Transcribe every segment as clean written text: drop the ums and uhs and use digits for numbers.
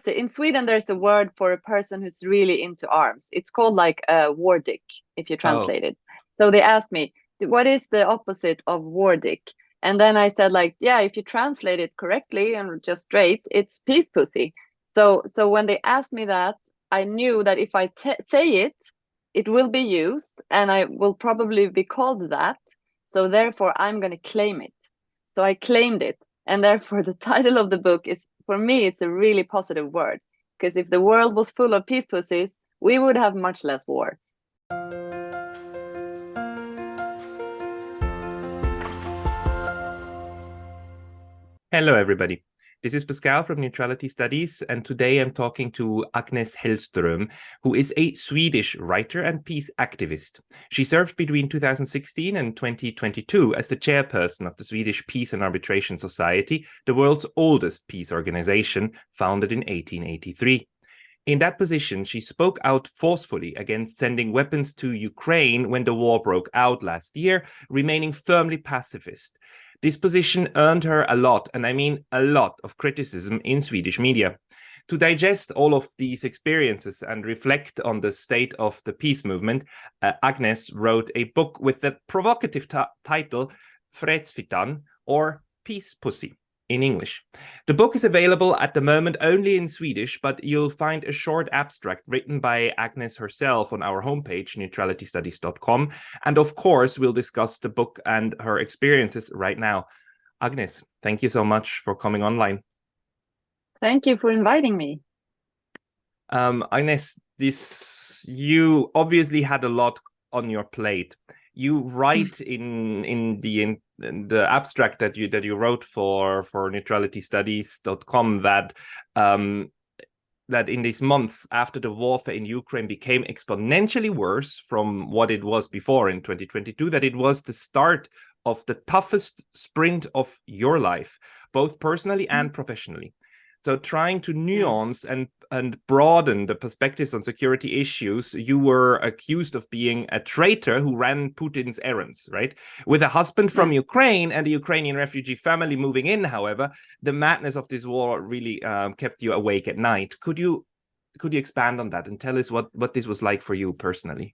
So in Sweden, there's a word for a person who's really into arms. It's called like a wardic, if you translate it. So they asked me, what is the opposite of wardic? And then I said, like, yeah, if you translate it correctly and just straight, it's peace pussy. So when they asked me that, I knew that if I say it, it will be used and I will probably be called that. So therefore, I'm going to claim it. So I claimed it. And therefore, the title of the book is, for me, it's a really positive word. Because if the world was full of peace pussies, we would have much less war. Hello, everybody. This is Pascal from Neutrality Studies, and today I'm talking to Agnes Hellström, who is a Swedish writer and peace activist. She served between 2016 and 2022 as the chairperson of the Swedish Peace and Arbitration Society, the world's oldest peace organization, founded in 1883. In that position, she spoke out forcefully against sending weapons to Ukraine when the war broke out last year, remaining firmly pacifist. This position earned her a lot, and I mean a lot, of criticism in Swedish media. To digest all of these experiences and reflect on the state of the peace movement, Agnes wrote a book with the provocative title 𝗟𝗘𝗧'𝗦, or Peace Pussy in English. The book is available at the moment only in Swedish, but you'll find a short abstract written by Agnes herself on our homepage, neutralitystudies.com. And of course, we'll discuss the book and her experiences right now. Agnes, thank you so much for coming online. Thank you for inviting me. Agnes, you obviously had a lot on your plate. You write in the abstract that you wrote for neutralitystudies.com that that in these months after the warfare in Ukraine became exponentially worse from what it was before in 2022, that it was the start of the toughest sprint of your life, both personally and professionally. So trying to nuance and broaden the perspectives on security issues, you were accused of being a traitor who ran Putin's errands, right? With a husband from Ukraine and a Ukrainian refugee family moving in, however, the madness of this war really kept you awake at night. Could you expand on that and tell us what this was like for you personally?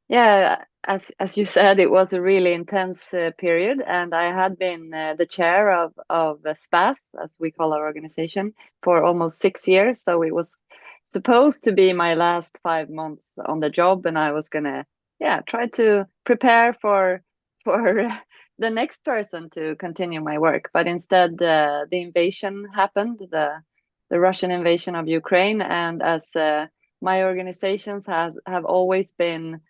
Yeah, as you said, it was a really intense period, and I had been the chair of 𝗟𝗧𝗏, as we call our organization, for almost 6 years. So it was supposed to be my last 5 months on the job, and I was gonna, try to prepare for the next person to continue my work. But instead, the invasion happened, the Russian invasion of Ukraine, and as my organizations have always been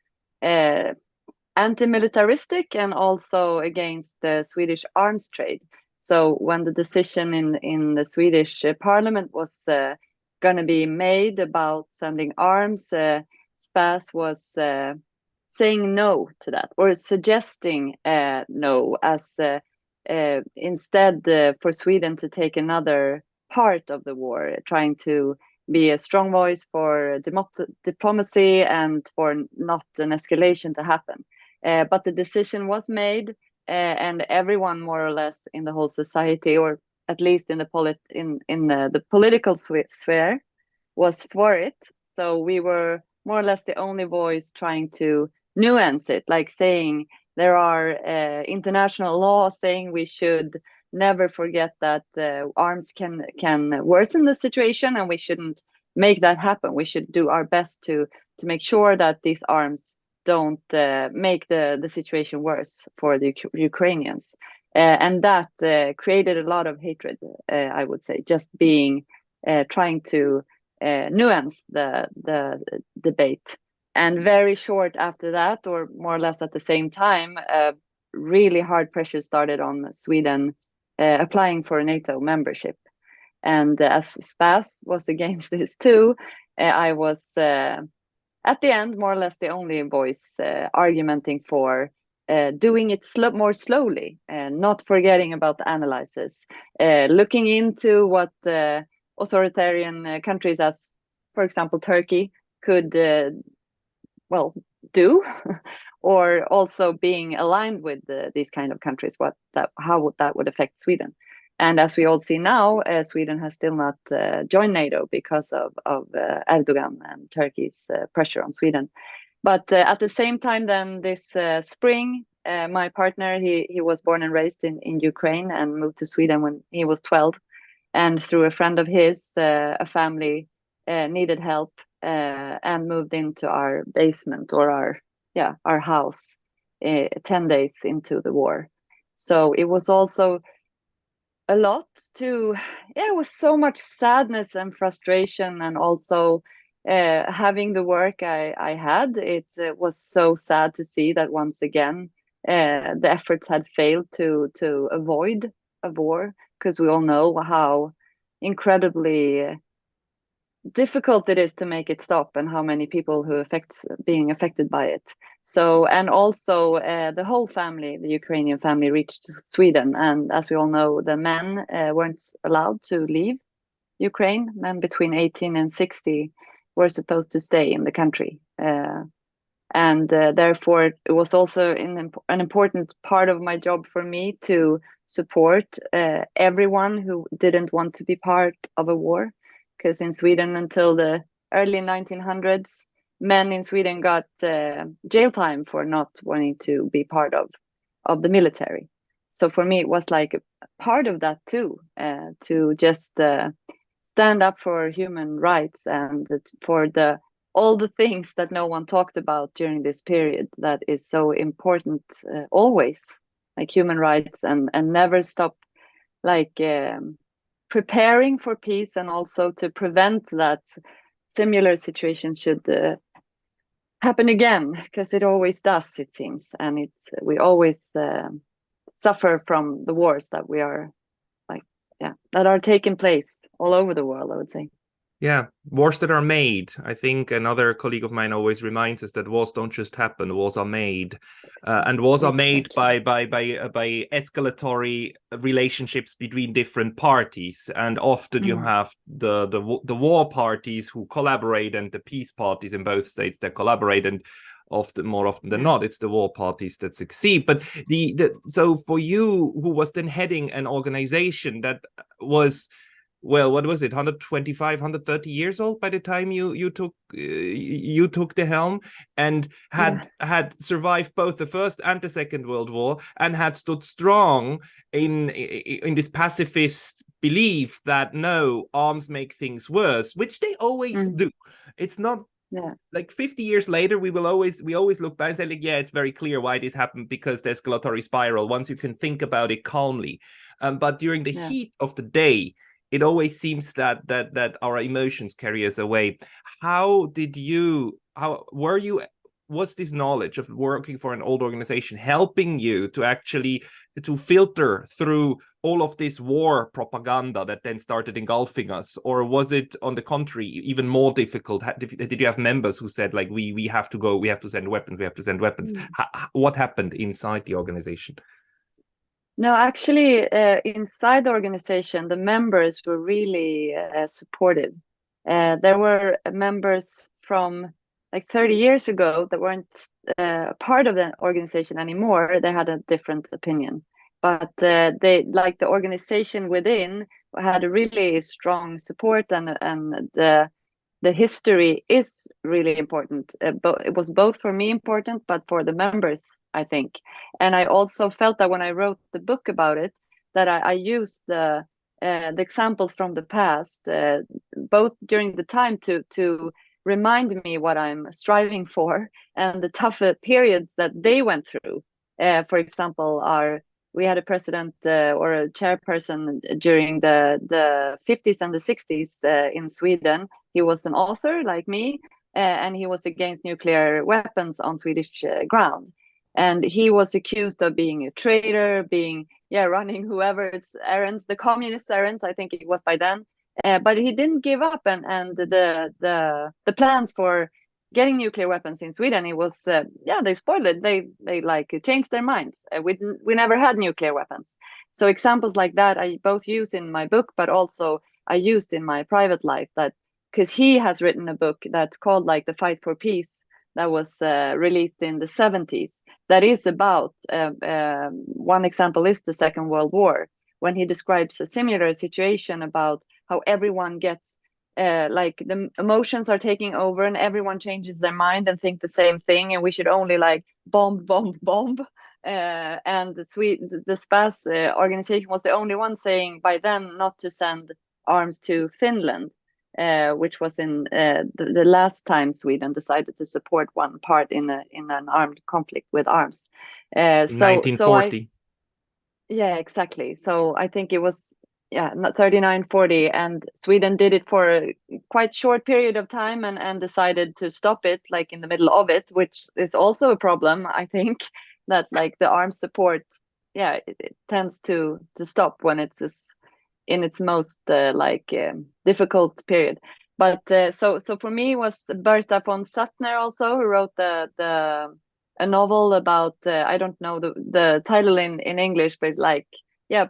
anti-militaristic and also against the Swedish arms trade. So when the decision in the Swedish parliament was going to be made about sending arms, 𝗟𝗏 was saying no to that, or suggesting no, as instead for Sweden to take another part of the war, trying to be a strong voice for diplomacy and for not an escalation to happen. But the decision was made, and everyone more or less in the whole society, or at least in the political sphere, was for it. So we were more or less the only voice trying to nuance it, like saying there are international laws saying we should never forget that arms can worsen the situation, and we shouldn't make that happen. We should do our best to make sure that these arms don't make the situation worse for the Ukrainians. And that created a lot of hatred, I would say, just being trying to nuance the debate. And very short after that, or more or less at the same time, really hard pressure started on Sweden applying for a NATO membership. And as 𝗟𝗏 was against this too, I was at the end more or less the only voice argumenting for doing it more slowly, not forgetting about the analysis, looking into what authoritarian countries, as for example Turkey, could do, or also being aligned with these kind of countries, how that would affect Sweden. And as we all see now, Sweden has still not joined NATO because of Erdogan and Turkey's pressure on Sweden. But at the same time, then this spring, my partner, he was born and raised in Ukraine and moved to Sweden when he was 12. And through a friend of his, a family needed help and moved into our basement or our house 10 days into the war. So it was also a lot it was so much sadness and frustration, and also having the work I had, it was so sad to see that once again the efforts had failed to avoid a war, because we all know how incredibly difficult it is to make it stop, and how many people who being affected by it. So, and also the whole family, the Ukrainian family, reached Sweden, and as we all know, the men weren't allowed to leave Ukraine. Men between 18 and 60 were supposed to stay in the country, and therefore it was also an important part of my job for me to support everyone who didn't want to be part of a war. Because in Sweden, until the early 1900s, men in Sweden got jail time for not wanting to be part of the military. So for me, it was like a part of that too, to just stand up for human rights and for all the things that no one talked about during this period that is so important always, like human rights, and never stop, like preparing for peace, and also to prevent that similar situations should happen again, because it always does, it seems, and we always suffer from the wars that we are that are taking place all over the world, I would say. Yeah, wars that are made. I think another colleague of mine always reminds us that wars don't just happen; wars are made, and wars are made by escalatory relationships between different parties. And often you have the war parties who collaborate, and the peace parties in both states that collaborate, and more often than not, it's the war parties that succeed. But so for you, who was then heading an organization that was, well, what was it, 125, 130 years old by the time you took the helm, and had survived both the First and the Second World War, and had stood strong in this pacifist belief that no, arms make things worse, which they always do. It's not like 50 years later, we always look back and say, like, yeah, it's very clear why this happened, because the escalatory spiral, once you can think about it calmly. But during the heat of the day, it always seems that our emotions carry us away. Was this knowledge of working for an old organization helping you to filter through all of this war propaganda that then started engulfing us? Or was it, on the contrary, even more difficult? Did you have members who said, like, we have to go, we have to send weapons? What happened inside the organization? No, actually, inside the organization, the members were really supportive. There were members from like 30 years ago that weren't part of the organization anymore. They had a different opinion, but the organization within had a really strong support, and the history is really important. It was both for me important, but for the members, I think. And I also felt that when I wrote the book about it, that I used the examples from the past, both during the time to remind me what I'm striving for, and the tougher periods that they went through. For example, we had a president or a chairperson during the 50s and the 60s in Sweden. He was an author like me, and he was against nuclear weapons on Swedish ground. And he was accused of being a traitor, running whoever's errands, the communist errands, I think it was by then. But he didn't give up, and the plans for getting nuclear weapons in Sweden, it was they spoiled it. They like changed their minds. We never had nuclear weapons. So examples like that I both use in my book, but also I used in my private life, that because he has written a book that's called like The Fight for Peace, that was released in the 70s, that is about one example is the Second World War, when he describes a similar situation about how everyone gets like the emotions are taking over and everyone changes their mind and think the same thing, and we should only like bomb. And the 𝗬𝗂𝘃 organization was the only one saying by then not to send arms to Finland, which was in the last time Sweden decided to support one part in an armed conflict with arms. In 1940. Yeah, exactly. So I think it was 39-40, and Sweden did it for a quite short period of time and decided to stop it like in the middle of it, which is also a problem, I think, that like the armed support, it tends to stop when it's in its most difficult period. But so for me it was 𝗟𝗃𝗧𝗦 also, who wrote a novel about I don't know the title in English, but like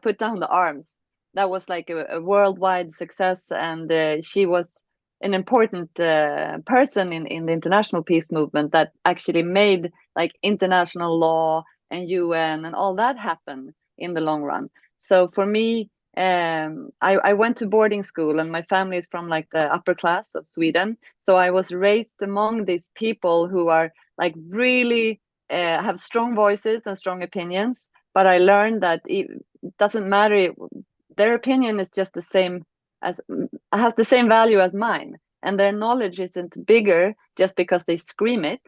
Put Down the Arms. That was like a worldwide success, and she was an important person in the international peace movement that actually made like international law and UN and all that happen in the long run. So for me, I went to boarding school, and my family is from like the upper class of Sweden. So I was raised among these people who are like really have strong voices and strong opinions. But I learned that it doesn't matter. Their opinion is just the same has the same value as mine, and their knowledge isn't bigger just because they scream it.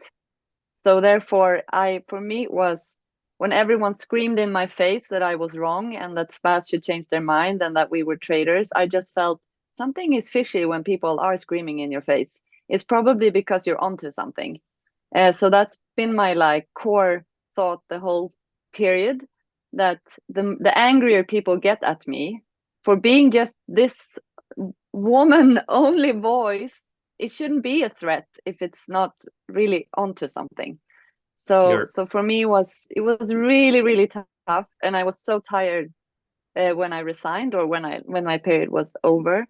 So therefore, for me it was when everyone screamed in my face that I was wrong and that 𝗏𝗏 should change their mind and that we were traitors, I just felt something is fishy when people are screaming in your face. It's probably because you're onto something. So that's been my like core thought the whole period, that the angrier people get at me for being just this woman only voice, it shouldn't be a threat if it's not really onto something. So for me it was really, really tough, and I was so tired when I resigned, or when my period was over.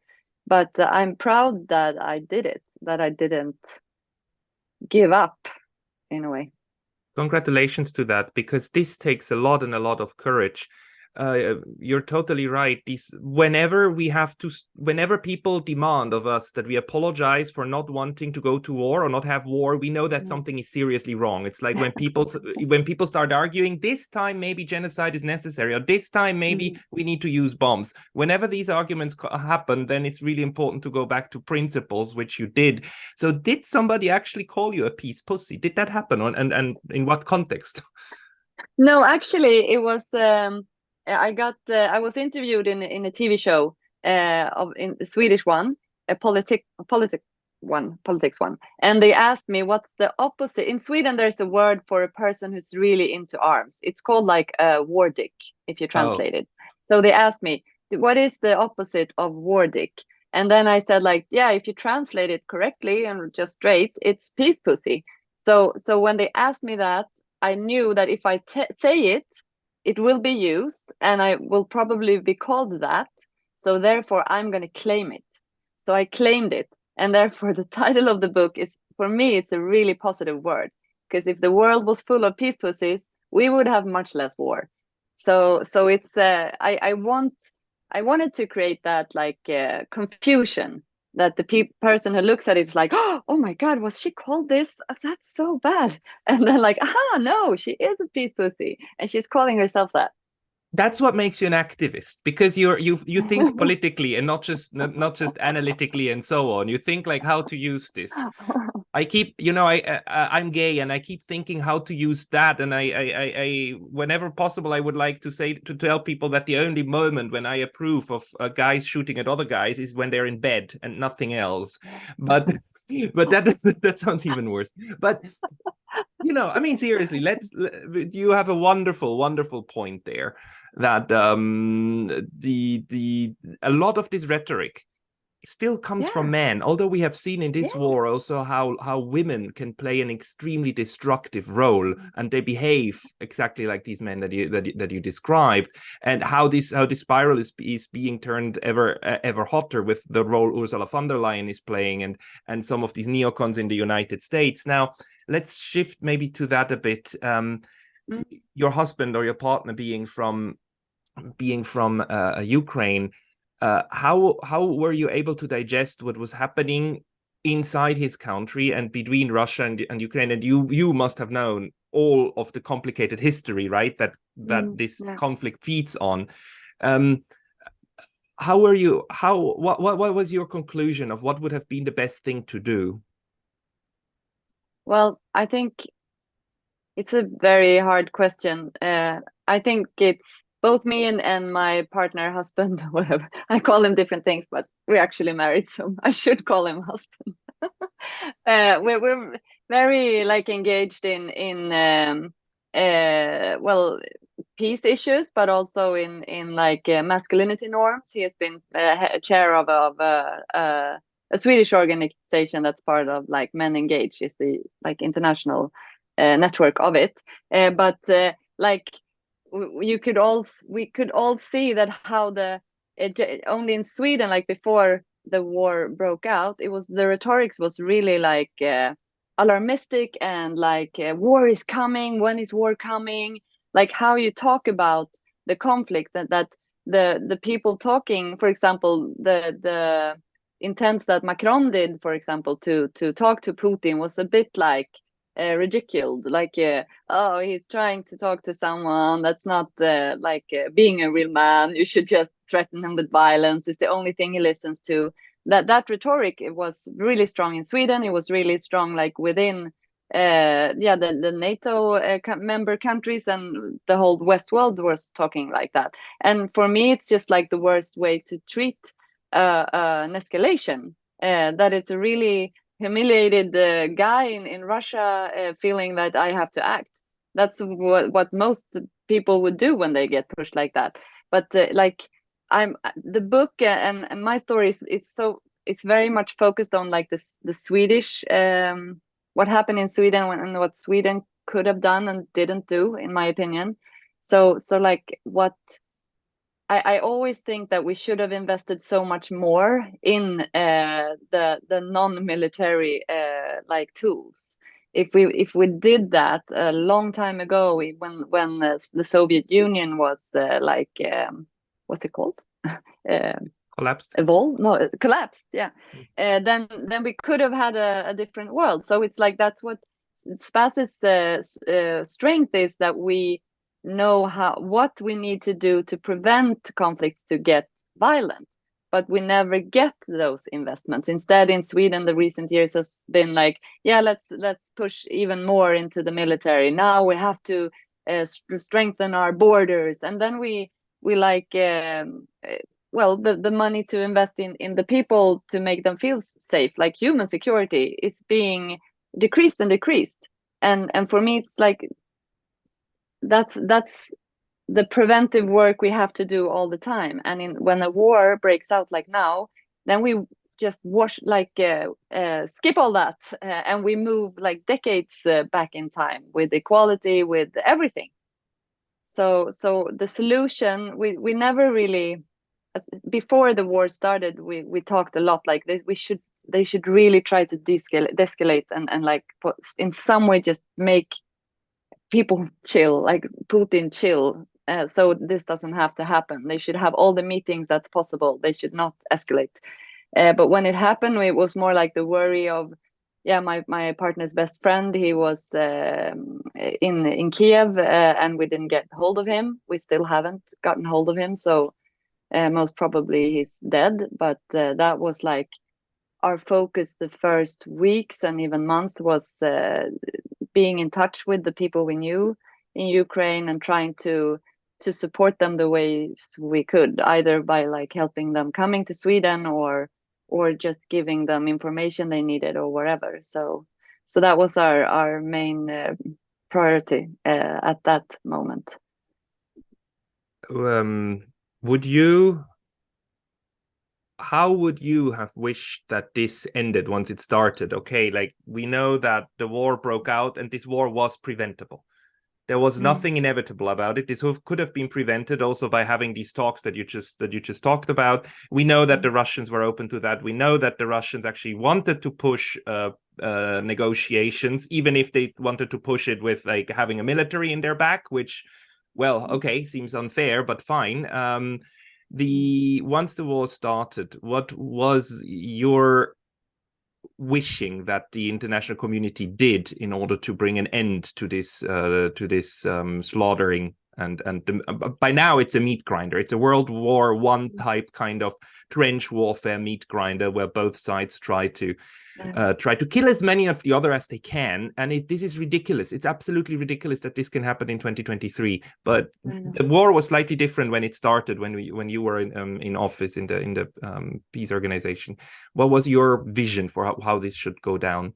But I'm proud that I did it, that I didn't give up in a way. Congratulations to that, because this takes a lot of courage. You're totally right. Whenever people demand of us that we apologize for not wanting to go to war or not have war, we know that something is seriously wrong. It's like when people start arguing, this time maybe genocide is necessary, or this time maybe we need to use bombs. Whenever these arguments happen, then it's really important to go back to principles, which you did. So did somebody actually call you a peace pussy? Did that happen? And in what context? No, actually it was I was interviewed in a TV show in the Swedish one, a politics one, and they asked me what's the opposite. In Sweden there's a word for a person who's really into arms. It's called like a 𝗟𝗃𝗧𝗦 if you translate it. So they asked me, what is the opposite of 𝗟𝗃𝗧𝗦? And then I said like, if you translate it correctly and just straight, it's peace pussy. So when they asked me that, I knew that if I say it will be used, and I will probably be called that. So therefore, I'm going to claim it. So I claimed it. And therefore, the title of the book is, for me, it's a really positive word. Because if the world was full of peace pussies, we would have much less war. So it's, I wanted to create that like confusion, that the person who looks at it is like, oh my God, was she called this? That's so bad. And then like, no, she is a peace pussy, and she's calling herself that. That's what makes you an activist, because you think politically and not just analytically and so on. You think like how to use this. I keep, I'm gay, and I keep thinking how to use that. And I whenever possible, I would like to tell people that the only moment when I approve of guys shooting at other guys is when they're in bed and nothing else. But that sounds even worse. But I mean, seriously, you have a wonderful point there, that a lot of this rhetoric still comes from men, although we have seen in this war also how women can play an extremely destructive role, and they behave exactly like these men that you described, and how this spiral is being turned ever hotter with the role Ursula von der Leyen is playing, and some of these neocons in the United States. Now let's shift maybe to that a bit. Your husband or your partner being from being from Ukraine, how were you able to digest what was happening inside his country and between Russia and Ukraine? And you must have known all of the complicated history, right? That this conflict feeds on. How were you? What was your conclusion of what would have been the best thing to do? Well, I think it's a very hard question. I think it's both me and my partner, husband, whatever. I call him different things, but we're actually married, so I should call him husband. We're very like engaged in well, peace issues, but also in like masculinity norms. He has been chair of a Swedish organization that's part of like Men Engage, is the like international network of it. But like we could all see that how only in Sweden, like before the war broke out, it was the rhetorics was really like alarmistic and like war is coming, when is war coming, like how you talk about the conflict, that the people talking, for example, the intents that Macron did, for example, to talk to Putin was a bit like ridiculed, like oh, he's trying to talk to someone, that's not like being a real man, you should just threaten him with violence, is the only thing he listens to. That rhetoric, it was really strong in Sweden, it was really strong like within the NATO member countries, and the whole West world was talking like that. And for me, it's just like the worst way to treat an escalation, that it's a really humiliated guy in Russia feeling that I have to act. That's what most people would do when they get pushed like that. But like the book and my story is, it's very much focused on like the Swedish what happened in Sweden and what Sweden could have done and didn't do, in my opinion. So like what I always think that we should have invested so much more in the non-military like tools. If we did that a long time ago, when the Soviet Union was like what's it called? Collapsed. Collapsed. Yeah. Then we could have had a different world. So it's like that's what 𝗏𝗏's strength is, that we know what we need to do to prevent conflicts to get violent, but we never get those investments. Instead, in Sweden, the recent years has been like, yeah, let's push even more into the military. Now we have to strengthen our borders, and then we like well, the money to invest in the people to make them feel safe, like human security, is being decreased and decreased. And for me, it's like that's the preventive work we have to do all the time. And when a war breaks out like now, then we just skip all that and we move like decades back in time with equality, with everything. So the solution, we never really, before the war started, we talked a lot like they should really try to de-escalate and like in some way just make people chill, like Putin chill, so this doesn't have to happen. They should have all the meetings that's possible. They should not escalate. But when it happened, it was more like the worry of, yeah, my partner's best friend, he was in Kiev, and we didn't get hold of him. We still haven't gotten hold of him, so most probably he's dead. But that was like our focus the first weeks and even months, was being in touch with the people we knew in Ukraine and trying to support them the ways we could, either by like helping them coming to Sweden or just giving them information they needed or wherever. So that was our main priority at that moment. How would you have wished that this ended once it started? Okay, like we know that the war broke out and this war was preventable. There was nothing inevitable about it. This could have been prevented also by having these talks that you just talked about. We know that the Russians were open to that. We know that the Russians actually wanted to push negotiations, even if they wanted to push it with like having a military in their back, which well, okay, seems unfair, but fine. Once the war started, what was your wishing that the international community did in order to bring an end to this slaughtering? And by now it's a meat grinder. It's a World War I type kind of trench warfare meat grinder where both sides try to kill as many of the other as they can. And this is ridiculous. It's absolutely ridiculous that this can happen in 2023. But the war was slightly different when it started, when you were in office in the peace organization. What was your vision for how this should go down?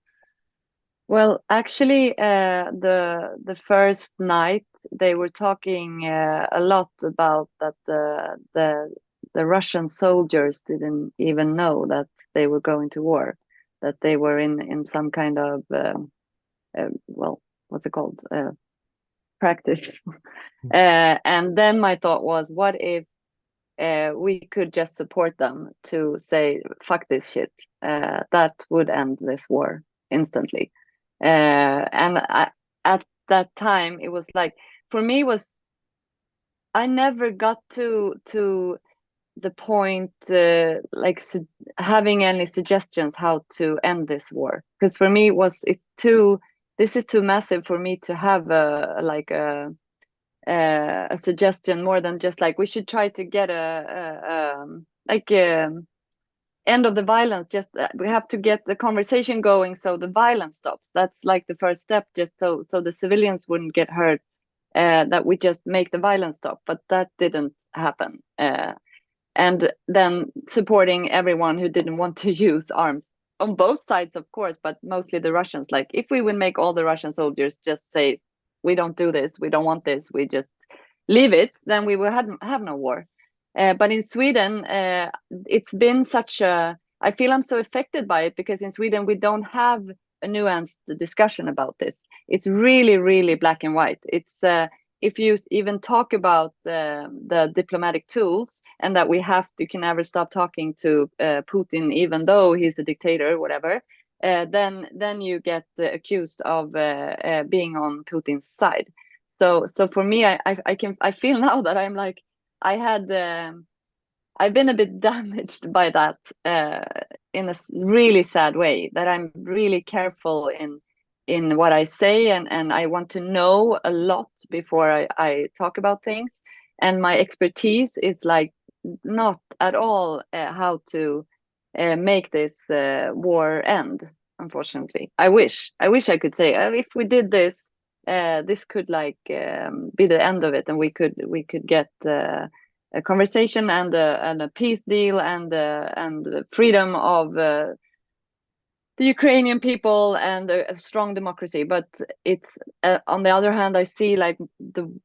Well, actually, the first night they were talking a lot about that the Russian soldiers didn't even know that they were going to war, that they were in some kind of well, what's it called, practice. And then my thought was, what if we could just support them to say fuck this shit? That would end this war instantly. And at that time it was like, for me, I never got to the point like having any suggestions how to end this war, because for me this is too massive for me to have a suggestion more than just like we should try to get end of the violence. Just we have to get the conversation going so the violence stops. That's like the first step, just so the civilians wouldn't get hurt, that we just make the violence stop. But that didn't happen. And then supporting everyone who didn't want to use arms on both sides, of course, but mostly the Russians. Like, if we would make all the Russian soldiers just say, we don't do this, we don't want this, we just leave it, then we will have no war. But in Sweden, it's been such I feel I'm so affected by it, because in Sweden we don't have a nuanced discussion about this. It's really, really black and white. It's if you even talk about the diplomatic tools, and that we can never stop talking to Putin, even though he's a dictator or whatever, then you get accused of being on Putin's side. So for me, I feel now that I'm like, I've been a bit damaged by that in a really sad way, that I'm really careful in what I say, and I want to know a lot before I talk about things. And my expertise is like not at all how to make this war end, unfortunately. I wish I could say, if we did this, this could like be the end of it, and we could get a conversation and a peace deal and the freedom of the Ukrainian people and a strong democracy. But it's on the other hand, I see like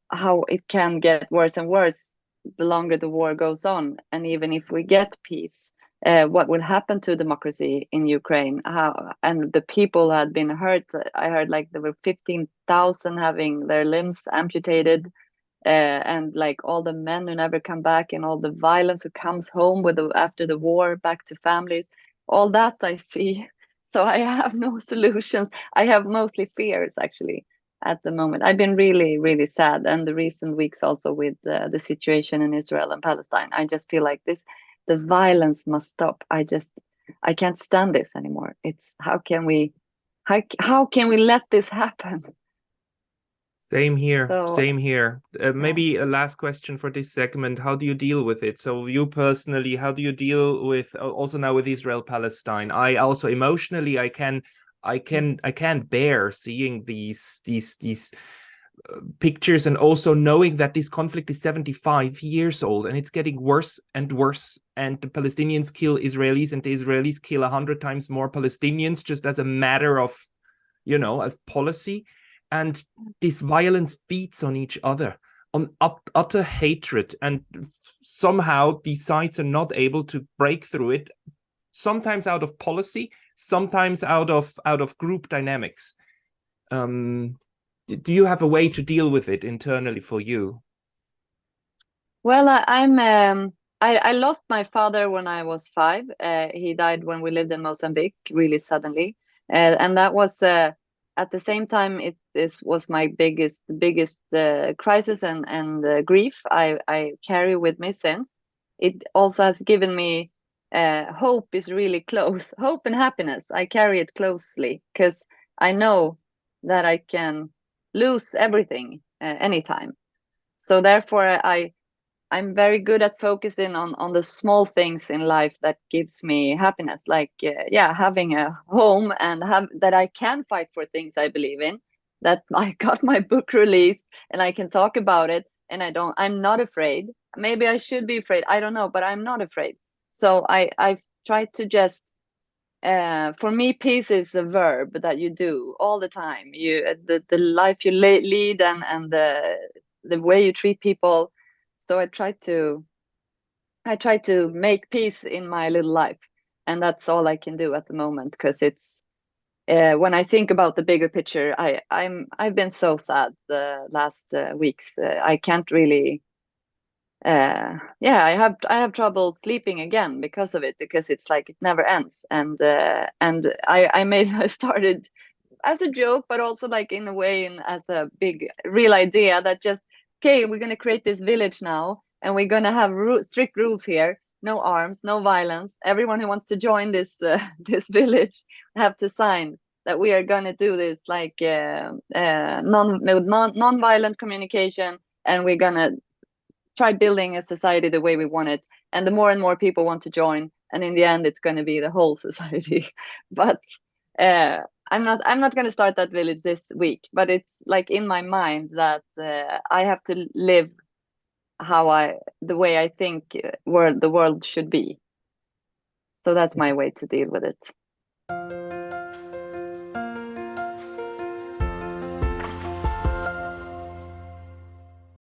how it can get worse and worse the longer the war goes on. And even if we get peace, what will happen to democracy in Ukraine? And the people had been hurt. I heard like there were 15,000 having their limbs amputated, and like all the men who never come back, and all the violence who comes home after the war back to families. All that I see. So I have no solutions. I have mostly fears, actually, at the moment. I've been really, really sad, and the recent weeks also with the situation in Israel and Palestine. I just feel like the violence must stop. I can't stand this anymore. It's how can we let this happen? Same here. Same here. Maybe a last question for this segment. How do you deal with it? So you personally, how do you deal with also now with Israel Palestine? I also emotionally, I can't bear seeing these pictures, and also knowing that this conflict is 75 years old and it's getting worse and worse, and the Palestinians kill Israelis and the Israelis kill 100 times more Palestinians, just as a matter of, as policy. And this violence feeds on each other, on utter hatred, and somehow these sides are not able to break through it, sometimes out of policy, sometimes out of group dynamics. Do you have a way to deal with it internally for you? Well, I lost my father when I was 5. He died when we lived in Mozambique, really suddenly, and that was at the same time, this was my biggest crisis and grief I carry with me since. It also has given me hope is really close. Hope and happiness, I carry it closely because I know that I can lose everything anytime. So therefore, I'm very good at focusing on the small things in life that gives me happiness, like having a home and that I can fight for things I believe in, that I got my book released and I can talk about it, and I'm not afraid. Maybe I should be afraid, I don't know, but I'm not afraid. So I've tried to just for me, peace is a verb that you do all the time. The life you lead and the way you treat people. So I try to make peace in my little life, and that's all I can do at the moment, because it's when I think about the bigger picture, I've been so sad the last weeks. I can't really I have trouble sleeping again because of it, because it's like it never ends. And I started as a joke, but also like in a way, and as a big real idea, that just, okay, we're going to create this village now, and we're going to have strict rules here: no arms, no violence. Everyone who wants to join this this village have to sign that we are going to do this, like non-violent communication, and we're going to try building a society the way we want it. And the more and more people want to join, and in the end it's going to be the whole society. But I'm not going to start that village this week, but it's like in my mind that I have to live the way I think the world should be. So that's my way to deal with it.